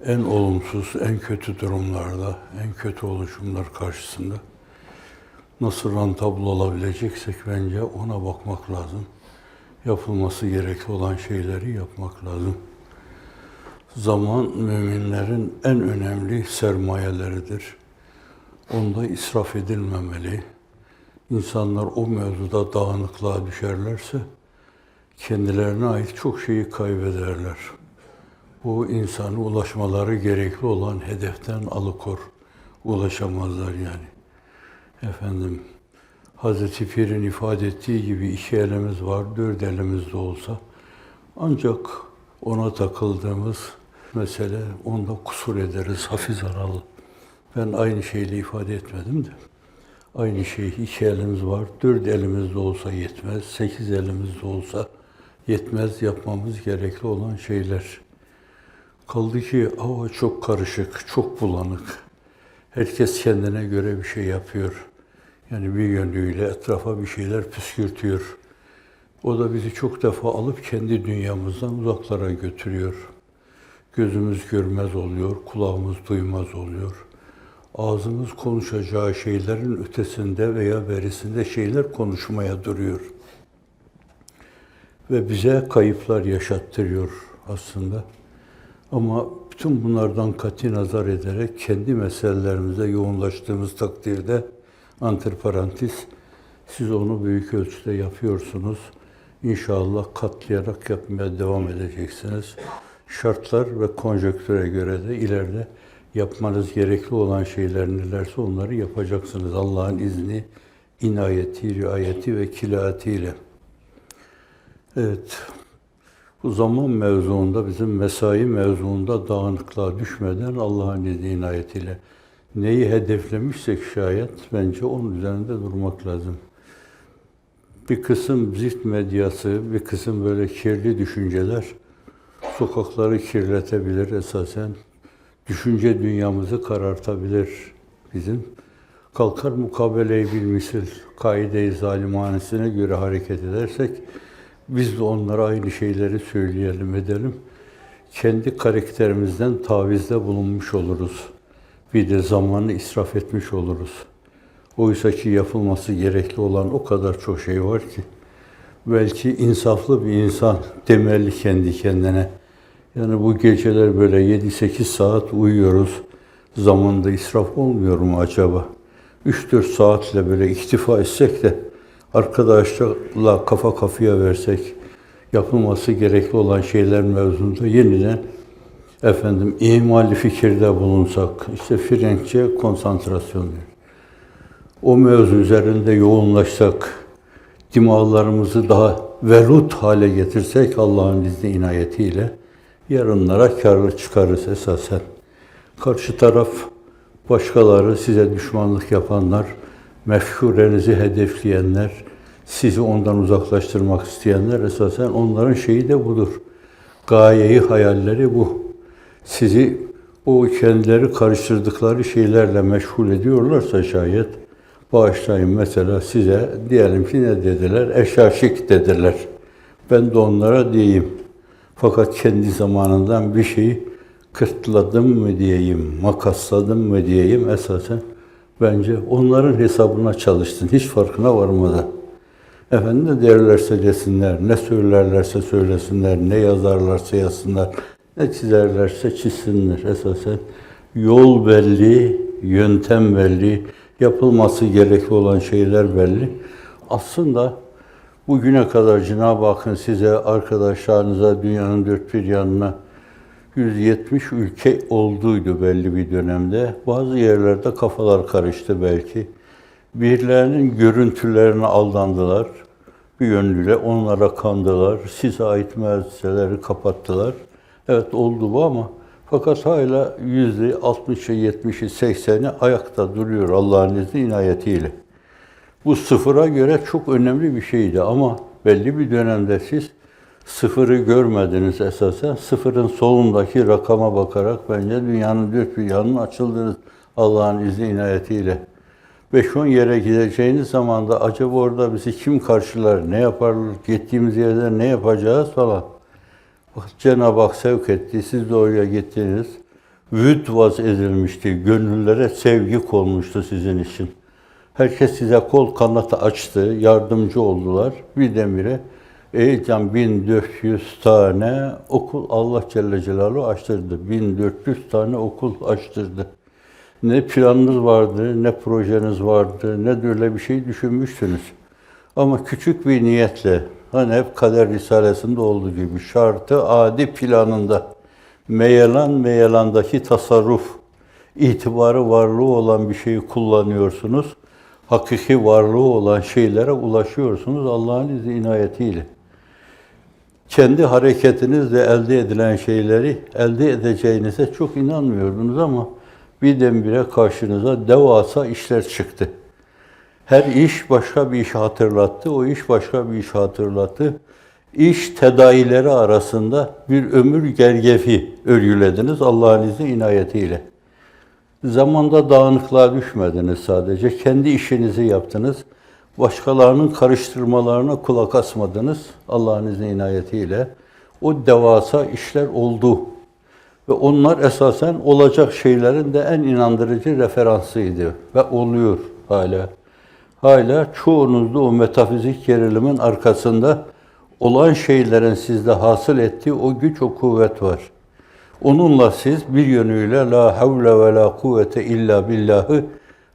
En olumsuz, en kötü durumlarda, en kötü oluşumlar karşısında nasıl rentable olabileceksek bence ona bakmak lazım. Yapılması gerekli olan şeyleri yapmak lazım. Zaman müminlerin en önemli sermayeleridir. Onda israf edilmemeli. İnsanlar o mevzuda dağınıklığa düşerlerse kendilerine ait çok şeyi kaybederler. Bu insana ulaşmaları gerekli olan hedeften alıkor. Ulaşamazlar yani. Efendim, Hazreti Pir'in ifade ettiği gibi iki elimiz var, dört elimiz de olsa ancak ona takıldığımız mesele onda kusur ederiz, hafiz aralı. Ben aynı şeyle ifade etmedim de. Aynı şey iki elimiz var, dört elimiz de olsa yetmez, 8 elimiz de olsa yetmez yapmamız gerekli olan şeyler. Kaldı ki hava çok karışık, çok bulanık. Herkes kendine göre bir şey yapıyor. Yani bir yönüyle etrafa bir şeyler püskürtüyor. O da bizi çok defa alıp kendi dünyamızdan uzaklara götürüyor. Gözümüz görmez oluyor, kulağımız duymaz oluyor. Ağzımız konuşacağı şeylerin ötesinde veya berisinde şeyler konuşmaya duruyor. Ve bize kayıplar yaşattırıyor aslında. Ama bütün bunlardan kati nazar ederek kendi meselelerimize yoğunlaştığımız takdirde antiparantez, siz onu büyük ölçüde yapıyorsunuz. İnşallah katlayarak yapmaya devam edeceksiniz. Şartlar ve konjonktüre göre de ileride yapmanız gerekli olan şeyler nelerse onları yapacaksınız. Allah'ın izni, inayeti, riayeti ve kilatiyle. Evet, bu zaman mevzuunda, bizim mesai mevzuunda dağınıklığa düşmeden Allah'ın izni, inayetiyle neyi hedeflemişsek şayet bence onun üzerinde durmak lazım. Bir kısım zift medyası, bir kısım böyle kirli düşünceler sokakları kirletebilir esasen. Düşünce dünyamızı karartabilir bizim. Kalkar mukabele-i bilmisil, kaide-i zalimanesine göre hareket edersek, biz de onlara aynı şeyleri söyleyelim, edelim. Kendi karakterimizden tavizde bulunmuş oluruz. Bir de zamanı israf etmiş oluruz. Oysa ki yapılması gerekli olan o kadar çok şey var ki, belki insaflı bir insan demeli kendi kendine. Yani bu geceler böyle 7-8 saat uyuyoruz. Zamanda israf olmuyor mu acaba? 3-4 saatle böyle iktifa etsek de arkadaşlarla kafa kafaya versek, yapılması gerekli olan şeyler mevzunda yeniden ihmal-i fikirde bulunsak, işte Frenkçe konsantrasyon diyor. O mevzu üzerinde yoğunlaşsak, dimağlarımızı daha velut hale getirsek Allah'ın izni inayetiyle yarınlara kârlı çıkarız esasen. Karşı taraf, başkaları, size düşmanlık yapanlar, mefkurenizi hedefleyenler, sizi ondan uzaklaştırmak isteyenler esasen onların şeyi de budur. Gayeyi, hayalleri bu. Sizi o kendileri karıştırdıkları şeylerle meşgul ediyorlarsa şayet, bağışlayın mesela size diyelim ki ne dediler? Eşaşik dediler. Ben de onlara diyeyim. Fakat kendi zamanından bir şeyi kırtladım mı diyeyim, makasladım mı diyeyim esasen bence onların hesabına çalışsın, hiç farkına varmadan. Ne derlerse desinler, ne söylerlerse söylesinler, ne yazarlarsa yazsınlar, ne çizerlerse çizsinler esasen. Yol belli, yöntem belli, yapılması gerekli olan şeyler belli. Aslında bugüne kadar Cenab-ı Hakk'ın size, arkadaşlarınıza, dünyanın dört bir yanına 170 ülke olduydu belli bir dönemde. Bazı yerlerde kafalar karıştı belki. Birilerinin görüntülerine aldandılar. Bir yönüyle onlara kandılar. Size ait müesseseleri kapattılar. Evet oldu bu ama fakat hala %60'ı, 70'i, 80'i ayakta duruyor Allah'ın izni inayetiyle. Bu sıfıra göre çok önemli bir şeydi ama belli bir dönemde siz sıfırı görmediniz esasen. Sıfırın solundaki rakama bakarak bence dünyanın dört bir yanına açıldınız Allah'ın izni inayetiyle. 5-10 yere gideceğiniz zaman da acaba orada bizi kim karşılar, ne yaparlar, gittiğimiz yerde ne yapacağız falan. Bak, Cenab-ı Hak sevk etti, siz de oraya gittiniz. Vüd vaz edilmişti, gönüllere sevgi konmuştu sizin için. Herkes size kol kanatı açtı, yardımcı oldular. Birdenbire ey can 1400 tane okul Allah Celle Celaluhu açtırdı. 1400 tane okul açtırdı. Ne planınız vardı, ne projeniz vardı, ne de öyle bir şey düşünmüşsünüz. Ama küçük bir niyetle, hani hep Kader Risalesi'nde olduğu gibi şartı adi planında, meyelandaki tasarruf, itibarı varlığı olan bir şeyi kullanıyorsunuz. Hakiki varlığı olan şeylere ulaşıyorsunuz Allah'ın izni inayetiyle. Kendi hareketinizle elde edilen şeyleri elde edeceğinize çok inanmıyordunuz ama birdenbire karşınıza devasa işler çıktı. Her iş başka bir işi hatırlattı, o iş başka bir işi hatırlattı. İş tedaileri arasında bir ömür gergefi örgülediniz Allah'ın izni inayetiyle. Zamanda dağınıklığa düşmediniz sadece, kendi işinizi yaptınız. Başkalarının karıştırmalarına kulak asmadınız Allah'ın izni inayetiyle. O devasa işler oldu. Ve onlar esasen olacak şeylerin de en inandırıcı referansıydı ve oluyor hala. Hala çoğunuzda o metafizik gerilimin arkasında olan şeylerin sizde hasıl ettiği o güç, o kuvvet var. Onunla siz bir yönüyle la havle ve la kuvvete illa billahı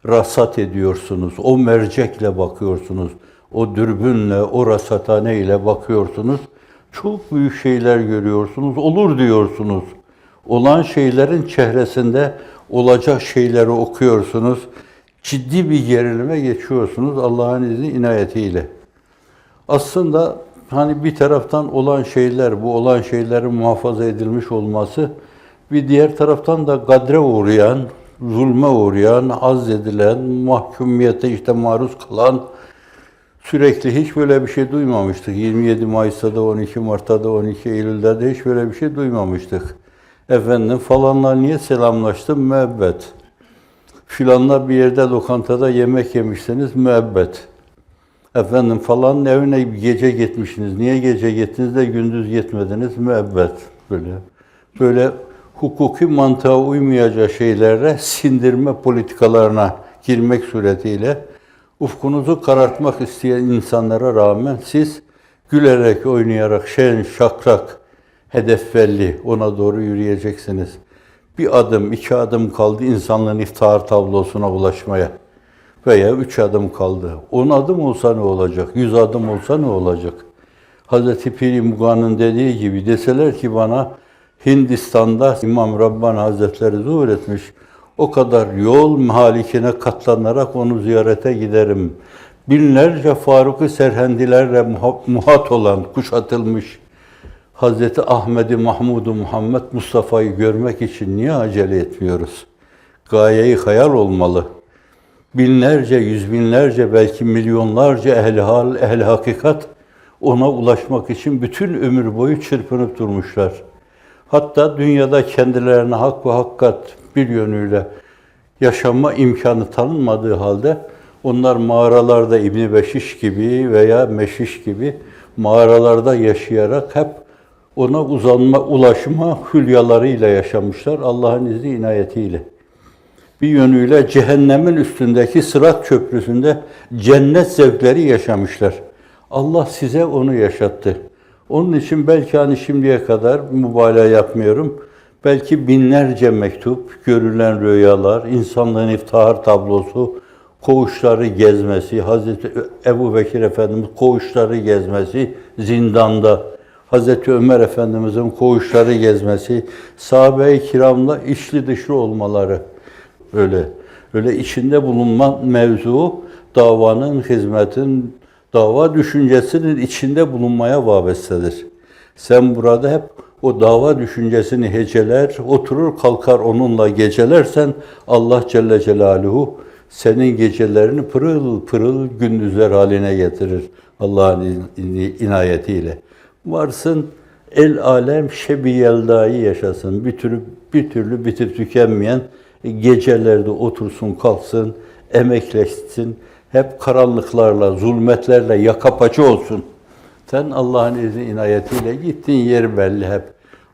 rasat ediyorsunuz. O mercekle bakıyorsunuz. O dürbünle, o rasathane ile bakıyorsunuz. Çok büyük şeyler görüyorsunuz. Olur diyorsunuz. Olan şeylerin çehresinde olacak şeyleri okuyorsunuz. Ciddi bir gerilime geçiyorsunuz Allah'ın izni inayetiyle. Aslında hani bir taraftan olan şeyler, bu olan şeylerin muhafaza edilmiş olması, bir diğer taraftan da gadre uğrayan, zulme uğrayan, azzedilen, mahkumiyete işte maruz kalan, sürekli hiç böyle bir şey duymamıştık. 27 Mayıs'ta da, 12 Mart'ta da, 12 Eylül'de de hiç böyle bir şey duymamıştık. Efendim falanla niye selamlaştım? Müebbet. Filanla bir yerde lokantada yemek yemişsiniz, müebbet. Efendim falanın evine gece gitmişsiniz. Niye gece gittiniz de gündüz gitmediniz? Müebbet. Böyle hukuki mantığa uymayacak şeylerle sindirme politikalarına girmek suretiyle ufkunuzu karartmak isteyen insanlara rağmen siz gülerek, oynayarak, şen, şakrak, hedefbelli ona doğru yürüyeceksiniz. Bir adım, 2 adım kaldı insanlığın iftihar tablosuna ulaşmaya. Veya 3 adım kaldı. 10 adım olsa ne olacak? 100 adım olsa ne olacak? Hazreti Pir-i Mughan'ın dediği gibi deseler ki bana Hindistan'da İmam Rabbani Hazretleri zuhur etmiş. O kadar yol mehalikine katlanarak onu ziyarete giderim. Binlerce Faruk-ı Serhendilerle muhat olan, kuşatılmış Hazreti Ahmed-i Mahmud-u Muhammed Mustafa'yı görmek için niye acele etmiyoruz? Gayeyi hayal olmalı. Binlerce, yüz binlerce, belki milyonlarca ehl-i hal, ehl-i hakikat ona ulaşmak için bütün ömür boyu çırpınıp durmuşlar. Hatta dünyada kendilerine hak ve hakikat bir yönüyle yaşama imkanı tanınmadığı halde onlar mağaralarda İbn Beşiş gibi veya Meşiş gibi mağaralarda yaşayarak hep ona ulaşma hülyalarıyla yaşamışlar Allah'ın izni inayetiyle. Bir yönüyle cehennemin üstündeki Sırat Köprüsü'nde cennet zevkleri yaşamışlar. Allah size onu yaşattı. Onun için belki hani şimdiye kadar mübalağa yapmıyorum. Belki binlerce mektup, görülen rüyalar, insanlığın iftihar tablosu, koğuşları gezmesi, Hazreti Ebu Bekir Efendimiz koğuşları gezmesi, zindanda, Hazreti Ömer Efendimiz'in koğuşları gezmesi, sahabe-i kiramla içli dışlı olmaları, öyle içinde bulunan mevzu, davanın, hizmetin, dava düşüncesinin içinde bulunmaya vabestedir. Sen burada hep o dava düşüncesini heceler, oturur kalkar onunla gecelersen Allah Celle Celaluhu senin gecelerini pırıl pırıl gündüzler haline getirir Allah'ın inayetiyle. Varsın el alem şebi yeldayı yaşasın. Bir türlü bitip tükenmeyen gecelerde otursun kalksın, emekleşsin, hep karanlıklarla, zulmetlerle yaka paça olsun. Sen Allah'ın izni inayetiyle gittiğin yer belli hep.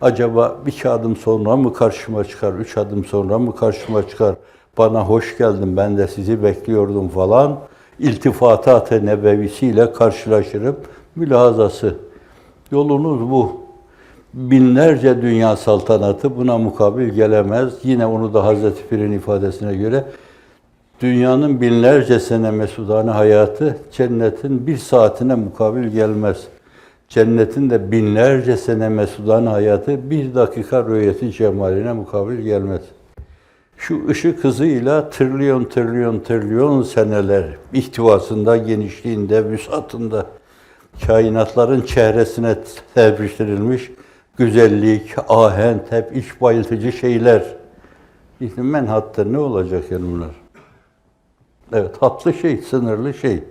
Acaba 2 adım sonra mı karşıma çıkar, 3 adım sonra mı karşıma çıkar, bana hoş geldin, ben de sizi bekliyordum falan. İltifatat-ı nebevisiyle karşılaşırım, mülahazası. Yolunuz bu. Binlerce dünya saltanatı buna mukabil gelemez. Yine onu da Hazreti Pir'in ifadesine göre dünyanın binlerce sene mesudane hayatı cennetin 1 saatine mukabil gelmez. Cennetin de binlerce sene mesudane hayatı 1 dakika rüyeti cemaline mukabil gelmez. Şu ışık hızıyla trilyon seneler ihtivasında, genişliğinde, vüsatında kainatların çehresine serpiştirilmiş güzellik, ahenk, hep iç bayıltıcı şeyler. İşte menhatta ne olacak yani bunlar? Evet, hatlı şey, sınırlı şey.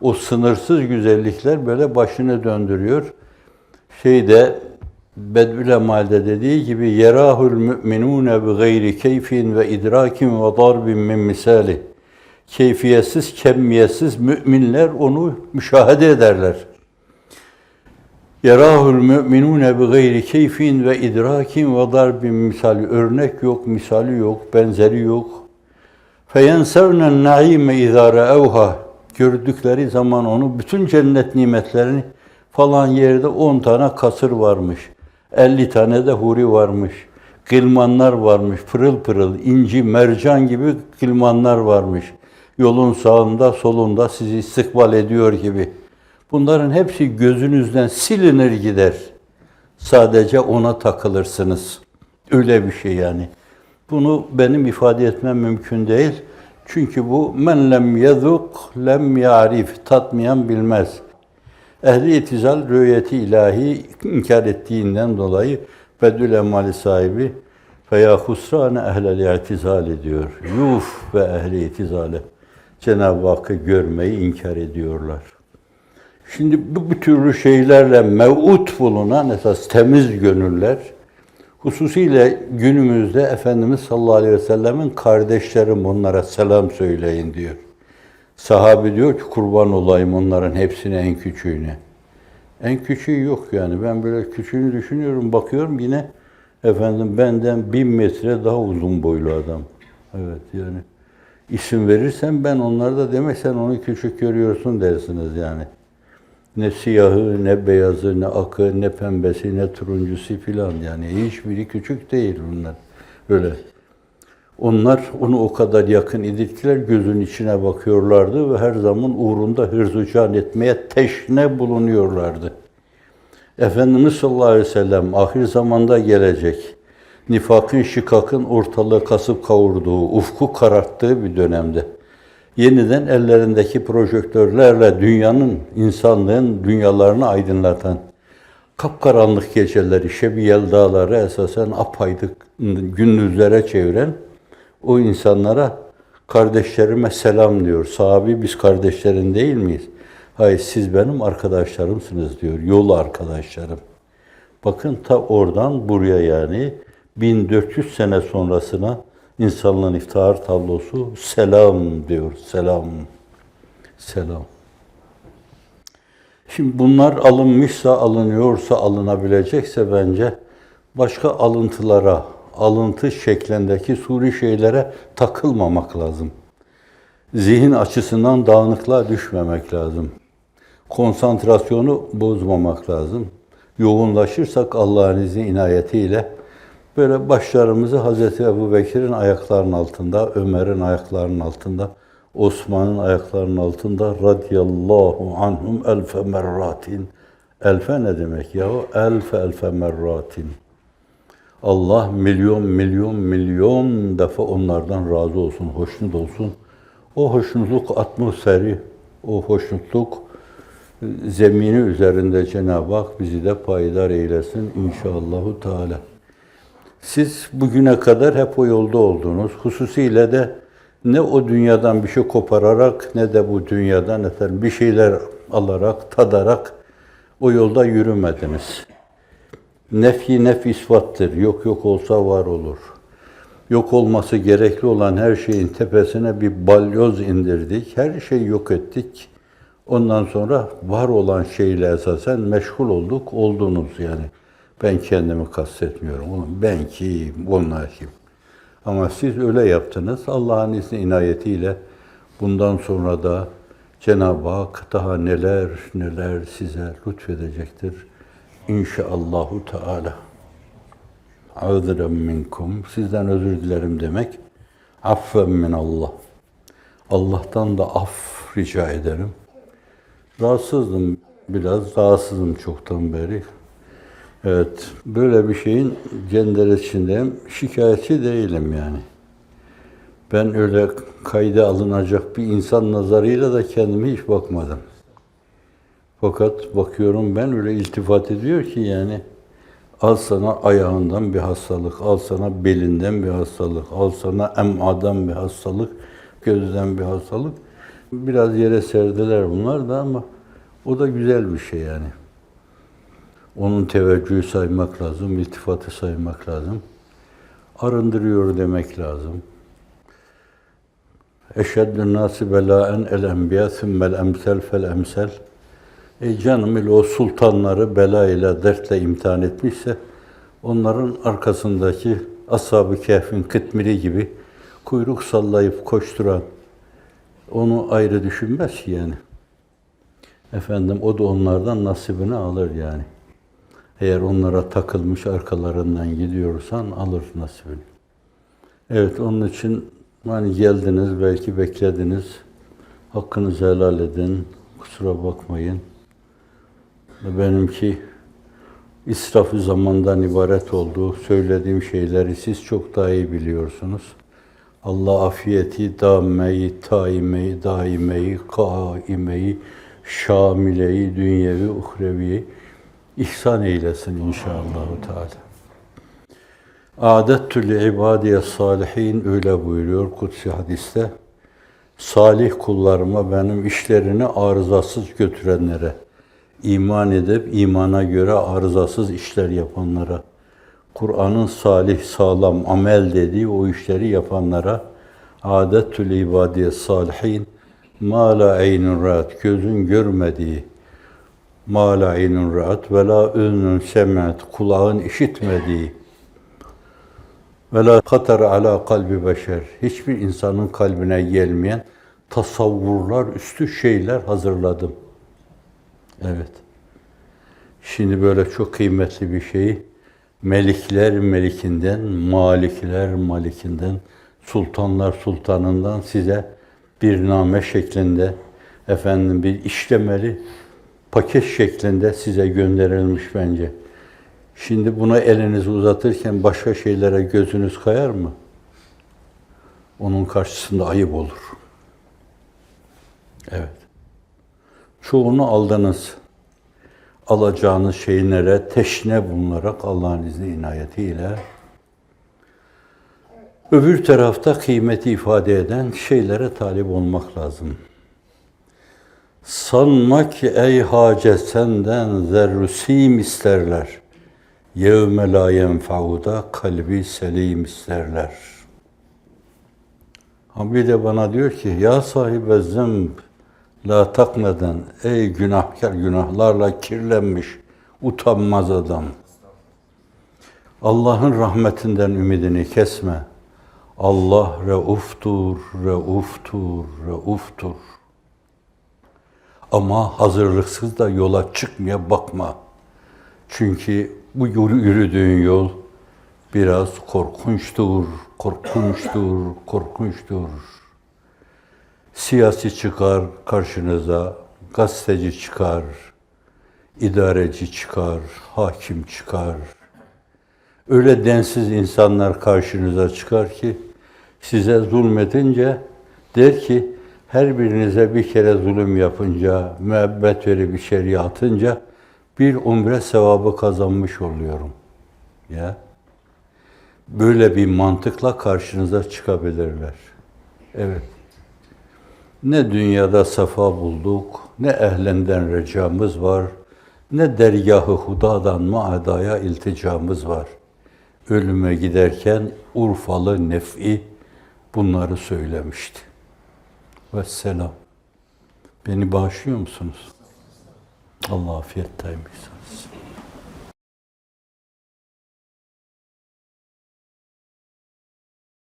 O sınırsız güzellikler böyle başını döndürüyor. Bedü'l-Emal'de dediği gibi yerahul müminune bi gayri keyfin ve idrakin ve darbin min misali. Keyfiyetsiz, kemiyetsiz müminler onu müşahede ederler. Yerahul müminune bi gayri keyfin ve idrakin ve darbin misali. Örnek yok, misali yok, benzeri yok. Feyensevnen naime izâ re'evhâ. Gördükleri zaman onu, bütün cennet nimetlerini, falan yerde 10 tane kasır varmış. 50 tane de huri varmış. Gılmanlar varmış. Pırıl pırıl, inci, mercan gibi gılmanlar varmış. Yolun sağında, solunda sizi istikbal ediyor gibi. Bunların hepsi gözünüzden silinir gider. Sadece ona takılırsınız. Öyle bir şey yani. Bunu benim ifade etmem mümkün değil. Çünkü bu men lem yezuk lem ya'rif, tatmayan bilmez. Ehli itizal rüyeti ilahi inkar ettiğinden dolayı Bedü'l-Emal sahibi feya husrane ehlel i'tizal ediyor. Yuf ve ehli itizale. Cenab-ı Hakk'ı görmeyi inkar ediyorlar. Şimdi bu türlü şeylerle mev'ut bulunan esas temiz gönüller, hususiyle günümüzde Efendimiz sallallahu aleyhi ve sellemin kardeşlerim, onlara selam söyleyin diyor. Sahabi diyor ki kurban olayım onların hepsine, en küçüğüne. En küçüğü yok yani. Ben böyle küçüğünü düşünüyorum, bakıyorum yine benden 1000 metre daha uzun boylu adam. Evet yani. İsim verirsem ben onlara da demek sen onu küçük görüyorsun dersiniz yani. Ne siyahı, ne beyazı, ne akı, ne pembesi, ne turuncusu filan yani. Hiçbiri küçük değil bunlar. Öyle. Onlar onu o kadar yakın idiktiler, gözün içine bakıyorlardı ve her zaman uğrunda hırz-ı can etmeye teşne bulunuyorlardı. Efendimiz sallallahu aleyhi ve sellem ahir zamanda gelecek, nifakın, şikakın ortalığı kasıp kavurduğu, ufku kararttığı bir dönemde yeniden ellerindeki projektörlerle dünyanın, insanlığın dünyalarını aydınlatan, kapkaranlık geceleri, şebiyel dağları esasen apaydınlık gündüzlere çeviren o insanlara kardeşlerime selam diyor. Sahabi biz kardeşlerin değil miyiz? Hayır siz benim arkadaşlarımsınız diyor. Yol arkadaşlarım. Bakın ta oradan buraya yani 1400 sene sonrasına insanlığın iftihar tablosu selam diyor. Selam. Selam. Şimdi bunlar alınmışsa, alınıyorsa, alınabilecekse bence başka alıntılara, alıntı şeklindeki suri şeylere takılmamak lazım. Zihin açısından dağınıklığa düşmemek lazım. Konsantrasyonu bozmamak lazım. Yoğunlaşırsak Allah'ın izni inayetiyle böyle başlarımızı Hazreti Ebubekir'in ayaklarının altında, Ömer'in ayaklarının altında, Osman'ın ayaklarının altında radiyallahu anhum elfe merratin. Elfe ne demek ya? Elfe merratin. Allah milyon defa onlardan razı olsun, hoşnut olsun. O hoşnutluk atmosferi, o hoşnutluk zemini üzerinde Cenab-ı Hak bizi de payidar eylesin inşallahü teala. Siz bugüne kadar hep o yolda oldunuz. Hususiyle de ne o dünyadan bir şey kopararak ne de bu dünyadan bir şeyler alarak, tadarak o yolda yürümediniz. Nef ispattır. Yok olsa var olur. yok olması gerekli olan her şeyin tepesine bir balyoz indirdik. Her şeyi yok ettik. Ondan sonra var olan şeyle esasen meşgul olduk, oldunuz yani. Ben kendimi kastetmiyorum. Oğlum ben kim, onlar kim? Ama siz öyle yaptınız. Allah'ın izni inayetiyle bundan sonra da Cenab-ı Hak daha neler neler size lütfedecektir. İnşaallahu Teala. Azren minkum. Sizden özür dilerim demek. Affen min Allah. Allah'tan da af rica ederim. Rahatsızdım biraz, rahatsızım çoktan beri. Evet, böyle bir şeyin cenderesindeyim. Şikayetçi değilim yani. Ben öyle kayda alınacak bir insan nazarıyla da kendime hiç bakmadım. Fakat bakıyorum ben öyle iltifat ediyor ki yani al sana ayağından bir hastalık, al sana belinden bir hastalık, al sana emadan bir hastalık, gözden bir hastalık. Biraz yere serdiler bunlar da ama o da güzel bir şey yani. Onun teveccühü saymak lazım, iltifatı saymak lazım. Arındırıyor demek lazım. Eşeddün nâsi belâen el-enbiyâ sümmel emsel fel emsel. Canım ile o sultanları bela ile, dertle imtihan etmişse, onların arkasındaki Ashab-ı Kehf'in kıtmiri gibi kuyruk sallayıp koşturan, onu ayrı düşünmez ki yani. Efendim o da onlardan nasibini alır yani. Eğer onlara takılmış arkalarından gidiyorsan alır nasibini. Evet onun için hani geldiniz, belki beklediniz. Hakkınızı helal edin. Kusura bakmayın. Benimki israf-ı zamandan ibaret oldu. Söylediğim şeyleri siz çok daha iyi biliyorsunuz. Allah afiyeti, dâmeyi, taimeyi, daimeyi, kaimeyi, şamileyi, dünyevi, uhreviyi ihsan eylesin inşallah Teala. Âdettü li'ibâdiye sâlihin öyle buyuruyor kutsi hadiste. Salih kullarıma benim işlerini arızasız götürenlere, iman edip imana göre arızasız işler yapanlara, Kur'an'ın salih, sağlam amel dediği o işleri yapanlara âdettül ibadiye salihin mâ la eynun ra'at, gözün görmediği, mâ la eynun ra'at ve la ünnün semet, kulağın işitmediği ve la katar ala kalbi beşer, hiçbir insanın kalbine gelmeyen tasavvurlar üstü şeyler hazırladım. Evet. Şimdi böyle çok kıymetli bir şeyi melikler melikinden, malikler malikinden, sultanlar sultanından size bir name şeklinde, efendim bir işlemeli paket şeklinde size gönderilmiş bence. Şimdi buna elinizi uzatırken başka şeylere gözünüz kayar mı? Onun karşısında ayıp olur. Evet. Çoğunu aldınız. Alacağınız şeylere teşne bulunarak Allah'ın izni inayetiyle öbür tarafta kıymeti ifade eden şeylere talip olmak lazım. Sanma ki ey hacet senden zerrusim isterler. Yevme la yenfa'uda kalbi selim isterler. Bir de bana diyor ki ya sahibe zemb la takneden ey günahkar, günahlarla kirlenmiş utanmaz adam. Allah'ın rahmetinden ümidini kesme. Allah reuftur, reuftur, reuftur. Ama hazırlıksız da yola çıkmaya bakma. Çünkü bu yürüdüğün yol biraz korkunçtur, korkunçtur, korkunçtur. Siyasi çıkar karşınıza, gazeteci çıkar, idareci çıkar, hakim çıkar. Öyle densiz insanlar karşınıza çıkar ki size zulmedince der ki her birinize bir kere zulüm yapınca, müebbet verip içeriye atınca bir umre sevabı kazanmış oluyorum. Ya. Böyle bir mantıkla karşınıza çıkabilirler. Evet. Ne dünyada safa bulduk, ne ehlinden recamız var, ne dergâh-ı hudadan maadaya ilticamız var. ölüme giderken Urfalı Nef'i bunları söylemişti. Vesselam. Beni bağışlıyor musunuz? Allah afiyet daim etsin.